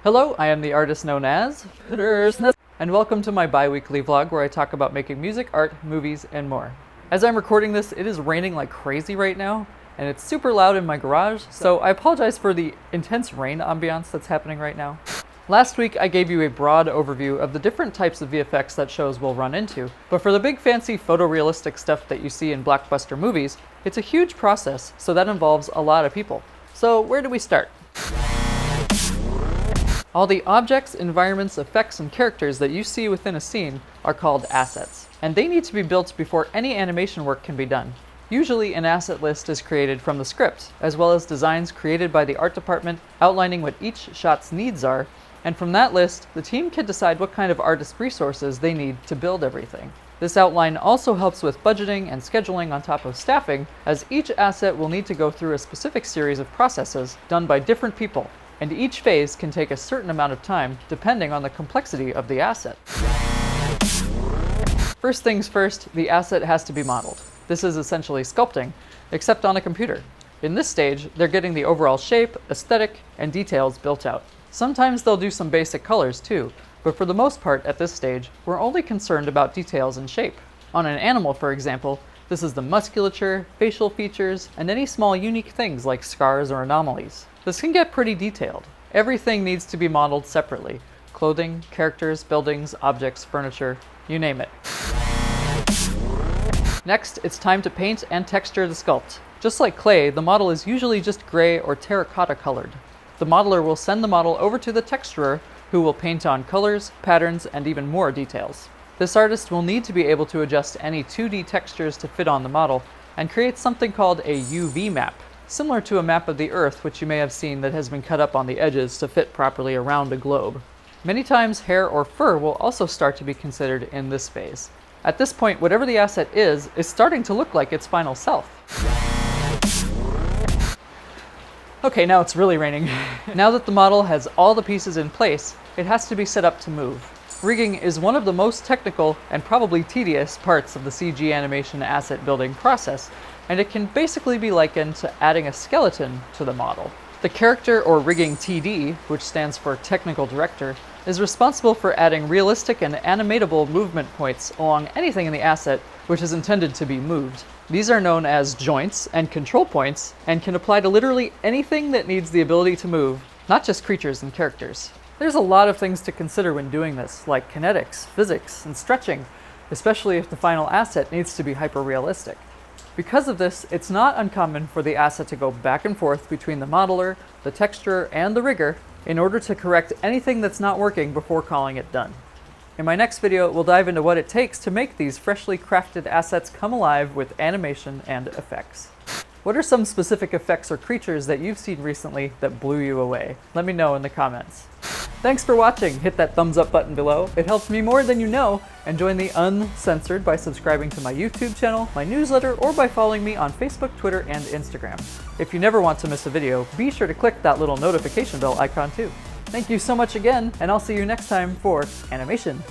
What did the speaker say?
Hello, I am the artist known as DEROSNEC, and welcome to my bi-weekly vlog where I talk about making music, art, movies, and more. As I'm recording this, it is raining like crazy right now, and it's super loud in my garage, so I apologize for the intense rain ambiance that's happening right now. Last week, I gave you a broad overview of the different types of VFX that shows will run into, but for the big fancy photorealistic stuff that you see in blockbuster movies, it's a huge process, so that involves a lot of people. So where do we start? All the objects, environments, effects, and characters that you see within a scene are called assets, and they need to be built before any animation work can be done. Usually an asset list is created from the script, as well as designs created by the art department outlining what each shot's needs are, and from that list, the team can decide what kind of artist resources they need to build everything. This outline also helps with budgeting and scheduling on top of staffing, as each asset will need to go through a specific series of processes done by different people, and each phase can take a certain amount of time depending on the complexity of the asset. First things first, the asset has to be modeled. This is essentially sculpting, except on a computer. In this stage, they're getting the overall shape, aesthetic, and details built out. Sometimes they'll do some basic colors too, but for the most part at this stage, we're only concerned about details and shape. On an animal, for example, this is the musculature, facial features, and any small unique things like scars or anomalies. This can get pretty detailed. Everything needs to be modeled separately. Clothing, characters, buildings, objects, furniture, you name it. Next, it's time to paint and texture the sculpt. Just like clay, the model is usually just gray or terracotta colored. The modeler will send the model over to the texturer, who will paint on colors, patterns, and even more details. This artist will need to be able to adjust any 2D textures to fit on the model and create something called a UV map, similar to a map of the Earth which you may have seen that has been cut up on the edges to fit properly around a globe. Many times hair or fur will also start to be considered in this phase. At this point, whatever the asset is starting to look like its final self. Okay, now it's really raining. Now that the model has all the pieces in place, it has to be set up to move. Rigging is one of the most technical and probably tedious parts of the CG animation asset building process, and it can basically be likened to adding a skeleton to the model. The character or rigging TD, which stands for Technical Director, is responsible for adding realistic and animatable movement points along anything in the asset which is intended to be moved. These are known as joints and control points and can apply to literally anything that needs the ability to move, not just creatures and characters. There's a lot of things to consider when doing this, like kinetics, physics, and stretching, especially if the final asset needs to be hyper-realistic. Because of this, it's not uncommon for the asset to go back and forth between the modeler, the texturer, and the rigger in order to correct anything that's not working before calling it done. In my next video, we'll dive into what it takes to make these freshly crafted assets come alive with animation and effects. What are some specific effects or creatures that you've seen recently that blew you away? Let me know in the comments. Thanks for watching. Hit that thumbs up button below. It helps me more than you know. And join the Uncensored by subscribing to my YouTube channel, my newsletter, or by following me on Facebook, Twitter, and Instagram. If you never want to miss a video, be sure to click that little notification bell icon too. Thank you so much again, and I'll see you next time for animation.